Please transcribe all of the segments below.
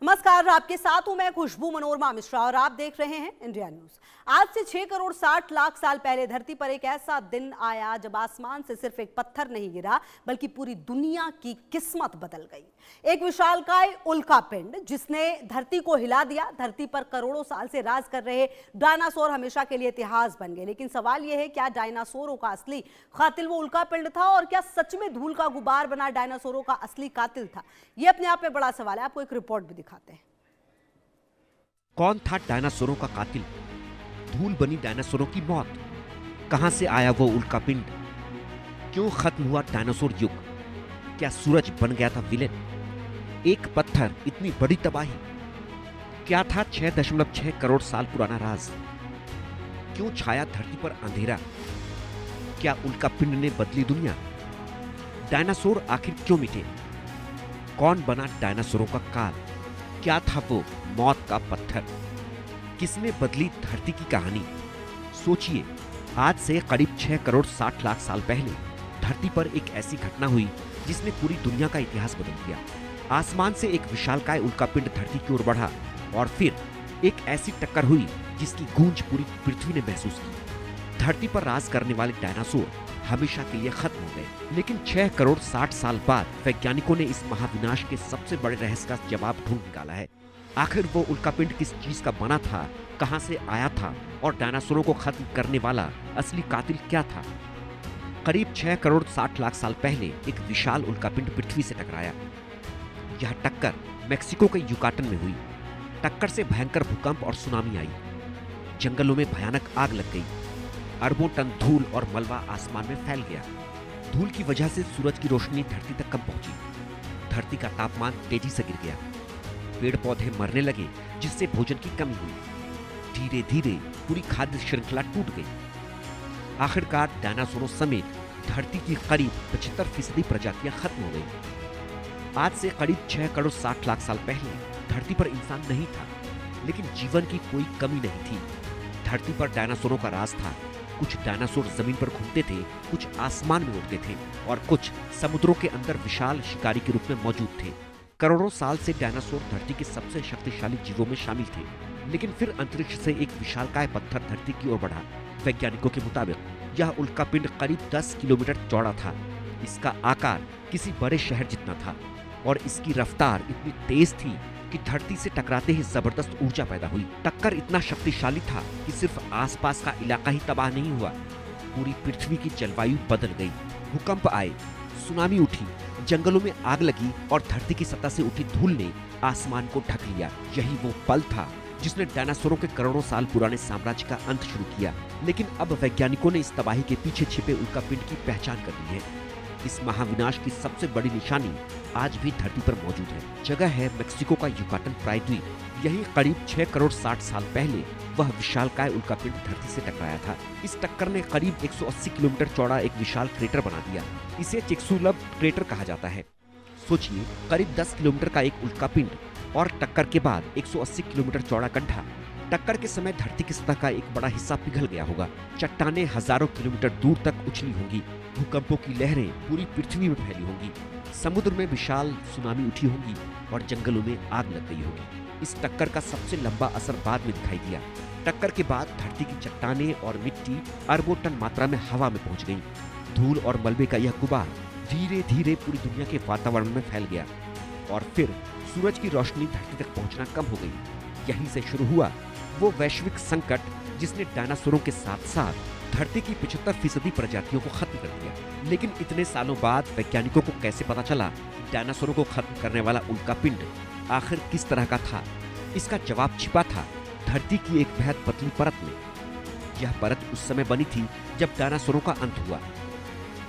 नमस्कार, आपके साथ हूं मैं खुशबू मनोरमा मिश्रा और आप देख रहे हैं इंडिया न्यूज। आज से 6 करोड़ 60 लाख साल पहले धरती पर एक ऐसा दिन आया जब आसमान से सिर्फ एक पत्थर नहीं गिरा बल्कि पूरी दुनिया की किस्मत बदल गई। एक विशालकाय उल्कापिंड जिसने धरती को हिला दिया। धरती पर करोड़ों साल से राज कर रहे डायनासोर हमेशा के लिए इतिहास बन गए। लेकिन सवाल यह है, क्या डायनासोरों का असली कातिल वो उल्कापिंड था और क्या सच में धूल का गुबार बना डायनासोरों का असली कातिल था? ये अपने आप में बड़ा सवाल है। आपको एक रिपोर्ट भी दिखाते हैं। कौन था डायनासोरों का कातिल? धूल बनी डायनासोरों की मौत। कहां से आया वो उल्कापिंड? क्यों खत्म हुआ डायनासोर युग? क्या सूरज बन गया था विलेन? एक पत्थर, इतनी बड़ी तबाही। क्या था 6.6 करोड़ साल पुराना राज? क्यों छाया धरती पर अंधेरा? क्या उल्कापिंड ने बदली दुनिया? डायनासोर आखिर क्यों मिटे? कौन बना डायनासोरों का काल? क्या था वो मौत का पत्थर? किसने बदली धरती की कहानी? सोचिए, आज से करीब 6 करोड़ 60 लाख साल पहले धरती पर एक ऐसी घटना हुई जिसने पूरी दुनिया का इतिहास बदल दिया। आसमान से एक विशालकाय उल्कापिंड धरती की ओर बढ़ा और फिर एक ऐसी टक्कर हुई जिसकी गूंज पूरी पृथ्वी ने महसूस की। धरती पर राज करने वाले डायनासोर हमेशा के लिए खत्म हो गए। लेकिन 6 करोड़ 60 साल बाद वैज्ञानिकों ने इस महाविनाश के सबसे बड़े रहस्य का जवाब ढूंढ निकाला है। आखिर वो उल्कापिंड किस चीज का बना था, कहां से आया था और डायनासोरों को खत्म करने वाला असली कातिल क्या था? करीब 6 करोड़ 60 लाख साल पहले एक विशाल उल्कापिंड पृथ्वी से टकराया। यह टक्कर मेक्सिको के युकाटन में हुई। टक्कर से भयंकर भूकंप और सुनामी आई। जंगलों में भयानक आग लग गई। अरबों टन धूल और मलबा आसमान में फैल गया। धूल की वजह से सूरज की रोशनी धरती तक कम पहुंची। धरती का तापमान तेजी से गिर गया। पेड़ पौधे मरने लगे जिससे भोजन की कमी हुई। धीरे धीरे पूरी खाद्य श्रृंखला टूट गई। आखिरकार डायनासोरों समेत धरती की करीब 75% प्रजातियां खत्म हो गई। आज से करीब 6 करोड़ 60 लाख साल पहले धरती पर इंसान नहीं था, लेकिन जीवन की कोई कमी नहीं थी। धरती पर डायनासोरों का राज था। कुछ डायनासोर जमीन पर घूमते थे, कुछ आसमान में उड़ते थे और कुछ समुद्रों के अंदर विशाल शिकारी के रूप में मौजूद थे। करोड़ों साल से डायनासोर धरती के सबसे शक्तिशाली जीवों में शामिल थे। लेकिन फिर अंतरिक्ष से एक विशालकाय पत्थर धरती की ओर बढ़ा। वैज्ञानिकों के मुताबिक यह उल्कापिंड करीब 10 किलोमीटर चौड़ा था। इसका आकार किसी बड़े शहर जितना था और इसकी रफ्तार इतनी तेज थी कि धरती से टकराते ही जबरदस्त ऊर्जा पैदा हुई। टक्कर इतना शक्तिशाली था कि सिर्फ आसपास का इलाका ही तबाह नहीं हुआ, पूरी पृथ्वी की जलवायु बदल गई। भूकंप आए, सुनामी उठी, जंगलों में आग लगी और धरती की सतह से उठी धूल ने आसमान को ढक लिया। यही वो पल था जिसने डायनासोरों के करोड़ों साल पुराने साम्राज्य का अंत शुरू किया। लेकिन अब वैज्ञानिकों ने इस तबाही के पीछे छिपे उल्कापिंड की पहचान कर ली है। इस महाविनाश की सबसे बड़ी निशानी आज भी धरती पर मौजूद है। जगह है मेक्सिको का युकाटन प्रायद्वीप। यही करीब 6 करोड़ 60 साल पहले वह विशालकाय उल्कापिंड धरती से टकराया था। इस टक्कर ने करीब 180 किलोमीटर चौड़ा एक विशाल क्रेटर बना दिया। इसे चिक्सुलब क्रेटर कहा जाता है। सोचिए, करीब 10 किलोमीटर का एक उल्कापिंड और टक्कर के बाद 180 किलोमीटर चौड़ा गड्ढा। टक्कर के समय धरती की सतह का एक बड़ा हिस्सा पिघल गया होगा। चट्टानें हजारों किलोमीटर दूर तक उछली होंगी। भूकंपों की लहरें पूरी पृथ्वी में फैली होंगी। समुद्र में विशाल सुनामी उठी होगी और जंगलों में आग लग गई होगी। इस टक्कर का सबसे लंबा असर बाद में दिखाई दिया। टक्कर के बाद धरती की चट्टानें और मिट्टी अरबों टन मात्रा में हवा में पहुंच गई। धूल और मलबे का यह गुबार धीरे धीरे पूरी दुनिया के वातावरण में फैल गया और फिर सूरज की रोशनी धरती तक पहुंचना कम हो गई। यहीं से शुरू हुआ वो वैश्विक संकट जिसने डायनासोरों के साथ साथ धरती की 75% प्रजातियों को खत्म कर दिया। लेकिन इतने सालों बाद वैज्ञानिकों को कैसे पता चला कि डायनासोरों को खत्म करने वाला उल्कापिंड आखिर किस तरह का था? इसका जवाब छिपा था धरती की एक बेहद पतली परत में। यह परत उस समय बनी थी जब डायनासोरों का अंत हुआ।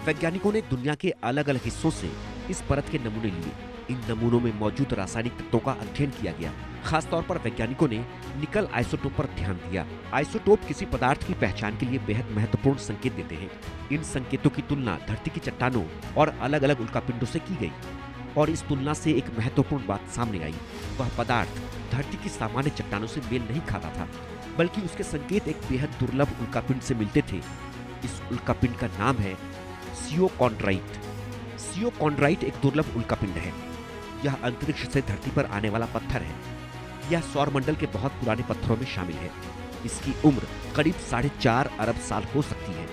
वैज्ञानिकों ने दुनिया के अलग अलग हिस्सों से इस परत के नमूने लिए। इन नमूनों में मौजूद रासायनिक तत्वों का अध्ययन किया गया। खासतौर पर वैज्ञानिकों ने निकल आइसोटोप पर ध्यान दिया। आइसोटोप किसी पदार्थ की पहचान के लिए बेहद महत्वपूर्ण संकेत देते हैं। इन संकेतों की तुलना धरती की चट्टानों और अलग अलग उल्कापिंडों से की गई और इस तुलना से एक महत्वपूर्ण बात सामने आई। वह पदार्थ धरती की सामान्य चट्टानों से मेल नहीं खाता था, बल्कि उसके संकेत एक बेहद दुर्लभ उल्कापिंड से मिलते थे। इस उल्कापिंड का नाम है सियोकॉन्ड्राइट। सियोकॉन्ड्राइट एक दुर्लभ उल्कापिंड है। यह अंतरिक्ष से धरती पर आने वाला पत्थर है। यह सौरमंडल के बहुत पुराने पत्थरों में शामिल है। इसकी उम्र करीब 4.5 अरब साल हो सकती है।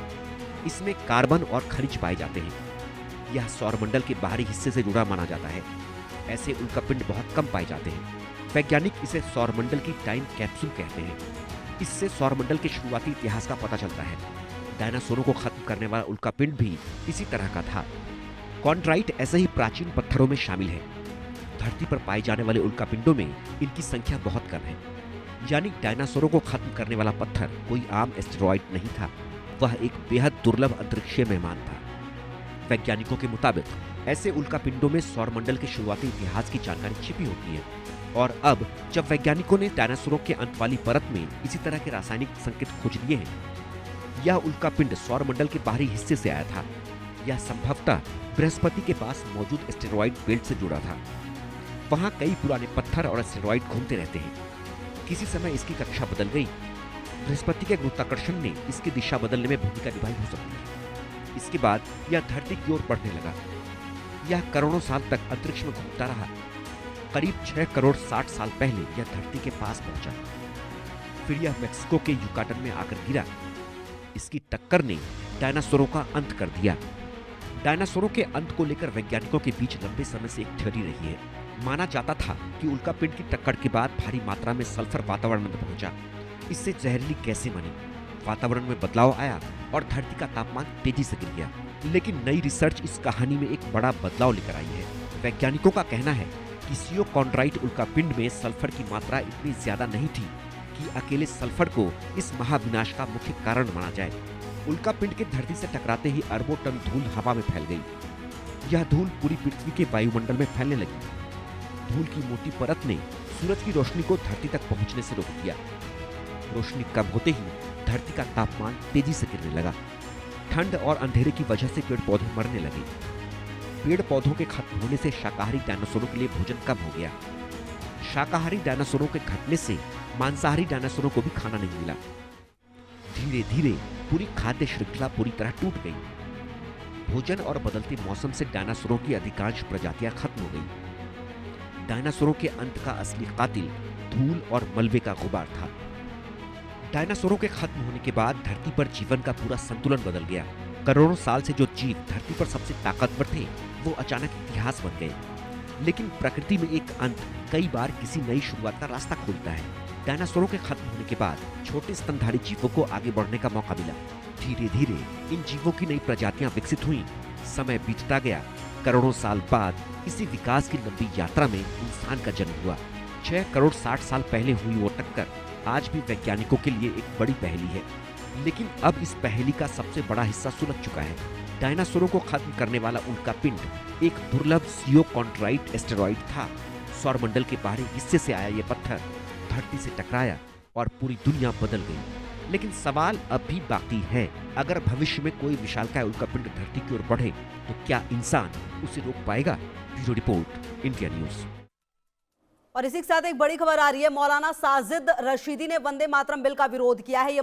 इसमें कार्बन और खनिज पाए जाते हैं। यह सौरमंडल के बाहरी हिस्से से जुड़ा माना जाता है। ऐसे उल्कापिंड बहुत कम पाए जाते हैं। वैज्ञानिक इसे सौरमंडल की टाइम कैप्सूल कहते हैं। इससे सौरमंडल के शुरुआती इतिहास का पता चलता है। डायनासोरों को खत्म करने वाला उल्कापिंड भी इसी तरह का था। कॉन्ड्राइट ऐसे ही प्राचीन पत्थरों में शामिल है। धरती पर पाए जाने वाले उल्कापिंडों में इनकी संख्या बहुत कम है। यानी डायनासोरों को खत्म करने वाला पत्थर कोई आम एस्टेरॉयड नहीं था, वह एक बेहद दुर्लभ अंतरिक्षीय मेहमान था। वैज्ञानिकों के मुताबिक ऐसे उल्कापिंडों में सौरमंडल के शुरुआती इतिहास की जानकारी छिपी होती है। और अब जब वैज्ञानिकों ने डायनासोरों के अंत वाली परत में इसी तरह के रासायनिक संकेत खोज लिए हैं, यह उल्कापिंड सौरमंडल के बाहरी हिस्से से आया था। यह संभवतः बृहस्पति के पास मौजूद एस्टेरॉयड बेल्ट से जुड़ा था। वहां कई पुराने पत्थर और एस्टेरॉयड घूमते रहते हैं। किसी समय इसकी कक्षा बदल गई। बृहस्पति के गुरुत्वाकर्षण ने इसकी दिशा बदलने में भूमिका निभाई हो सकती है। इसके बाद यह धरती की ओर बढ़ने लगा। यह करोड़ों साल तक अंतरिक्ष में घूमता रहा। करीब 6 करोड़ 60 साल पहले यह धरती के पास पहुंचा। फिर यह मेक्सिको के युकाटन में आकर गिरा। इसकी टक्कर ने डायनासोरों का अंत कर दिया। डायनासोरों के अंत को लेकर वैज्ञानिकों के बीच लंबे समय से एक थ्योरी रही है। माना जाता था कि उल्कापिंड की टक्कर के बाद भारी मात्रा में सल्फर वातावरण में पहुंचा। इससे जहरीली गैसें बनी, वातावरण में बदलाव आया और धरती का तापमान तेजी से गिर गया। लेकिन नई रिसर्च इस कहानी में एक बड़ा बदलाव लेकर आई है। वैज्ञानिकों का कहना है कि सियोकॉन्ड्राइट उल्कापिंड में सल्फर की मात्रा इतनी ज्यादा नहीं थी कि अकेले सल्फर को इस महाविनाश का मुख्य कारण माना जाए। उल्कापिंड के धरती से टकराते ही अरबों टन धूल हवा में फैल गई। यह धूल पूरी पृथ्वी के वायुमंडल में फैलने लगी। धूल की मोटी परत ने सूरज की रोशनी को धरती तक पहुंचने से रोक दिया। रोशनी कम होते ही धरती का तापमान तेजी से गिरने लगा। ठंड और अंधेरे की वजह से पेड़ पौधे मरने लगे। पेड़ पौधों के खत्म होने से शाकाहारी डायनासोरों के लिए भोजन कम हो गया। शाकाहारी डायनासोरों के घटने से मांसाहारी डायनासोरों को भी खाना नहीं मिला। धीरे धीरे पूरी खाद्य श्रृंखला पूरी तरह टूट गई। भोजन और बदलते मौसम से डायनासोरों की अधिकांश प्रजातियां खत्म हो गई। डायनासोरों के अंत का असली कातिल धूल और मलबे का गुबार था। डायनासोरों के खत्म होने के बाद धरती पर जीवन का पूरा संतुलन बदल गया। करोड़ों साल से जो जीव धरती पर सबसे ताकतवर थे, वो अचानक इतिहास बन गए। लेकिन प्रकृति में एक अंत कई बार किसी नई शुरुआत का रास्ता खोलता है। डायनासोरों के खत्म होने के बाद छोटे स्तनधारी जीवों को आगे बढ़ने का मौका मिला। धीरे धीरे इन जीवों की नई प्रजातियां विकसित हुईं। समय बीतता गया। करोड़ों साल बाद इसी विकास की लंबी यात्रा में इंसान का जन्म हुआ। 6 करोड़ 60 साल पहले हुई वो टक्कर आज भी वैज्ञानिकों के लिए एक बड़ी पहेली है। लेकिन अब इस पहेली का सबसे बड़ा हिस्सा सुलझ चुका है। डायनासोरों को खत्म करने वाला उल्कापिंड एक दुर्लभ सियोकॉन्ड्राइट एस्टेरॉयड था। सौरमंडल के बाहरी हिस्से से आया ये पत्थर धरती से टकराया और पूरी दुनिया बदल गई। लेकिन सवाल अब भी बाकी है, अगर भविष्य में कोई विशालकाय उल्कापिंड धरती की ओर बढ़े तो क्या इंसान उसे रोक पाएगा? Bureau report, India news. और इसी के साथ एक बड़ी खबर आ रही है। मौलाना साजिद रशीदी ने वंदे मातरम बिल का विरोध किया है। यह